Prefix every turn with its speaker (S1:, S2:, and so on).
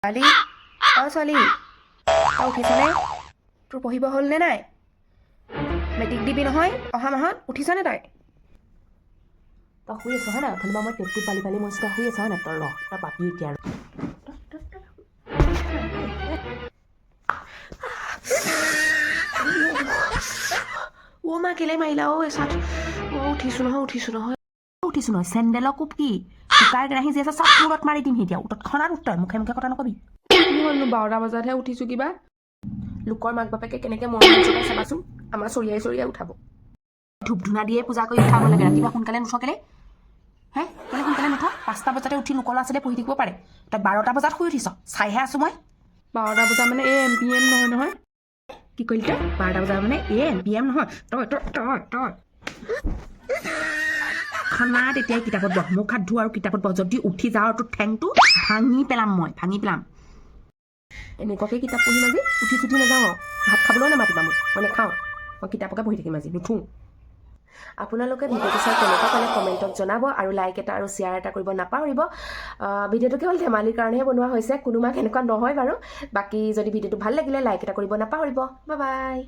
S1: ছোৱালী ছোৱালী তই উঠিছনে? তোৰ পঢ়িব হ'লনে নাই? মেট্ৰিক দিবি নহয় অহা মাহত, উঠিছনে তই?
S2: তই শুই আছ হয় নাই? অথনিবা মই পেটটো পালি পালি মৰিছোঁ, তই শুই আছ হয় নাই? তই ৰহ, তই পাবি এতিয়া আৰু।
S1: মা কেলে মাৰিলা এচাত? উঠিছোঁ নহয়।
S2: উঠিছোঁ নহয়, চেণ্ডেলৰ কোব কি? শুকাই কেৰাহী যি আছে চব মূৰত মাৰি দিম এতিয়া। তৎক্ষণাত উত্তৰ মুখে মুখে কথা নকবি।
S1: কি হ'লনো 12টা বজাতহে উঠিছোঁ কিবা?
S2: লোকৰ মাক বাপেকে কেনেকৈ মৰম জগাই চাবাচোন, আমাৰ চৰিয়াই উঠাব। ধূপ ধূনা দিয়ে পূজা কৰি উঠাব লাগে। ৰাতিপুৱা সোনকালে নুঠ কেলে? কেলে সোনকালে নুঠ? 5টা বজাতে উঠি লোকৰ ল'ৰা ছোৱালীয়ে পঢ়ি থাকিব পাৰে। তই 12টা বজাত শুই উঠিছ, চাইহে আছোঁ মই।
S1: 12টা বজা মানে AM নহয়।
S2: কি কৰিলি তই? 12টা বজাত মানে PM নহয়। তই খানা তেতিয়াই কিতাপত বহ, মুখ হাত ধোঁ আৰু কিতাপত বহ। যদি উঠি যাওঁ তোৰ ঠেংটো ভাঙি পেলাম। এনেকুৱাকৈ কিতাপ পঢ়িম আজি, উঠি চুঠি নাযাওঁ। ভাত খাবলৈও নামাতিবা মোক, মই নাখাওঁ। মই কিতাপকে পঢ়ি থাকিম আজি, নুঠোঁ। আপোনালোকে ভিডিঅ'টো চাই কেনেকুৱা পালে কমেণ্টত জনাব আৰু লাইক এটা আৰু শ্বেয়াৰ এটা কৰিব নাপাহৰিব। ভিডিঅ'টো কেৱল ধেমালিৰ কাৰণেহে বনোৱা হৈছে, কোনোবা কেনেকুৱা নহয় বাৰু। বাকী যদি ভিডিঅ'টো ভাল লাগিলে লাইক এটা কৰিব নাপাহৰিব। Bye bye.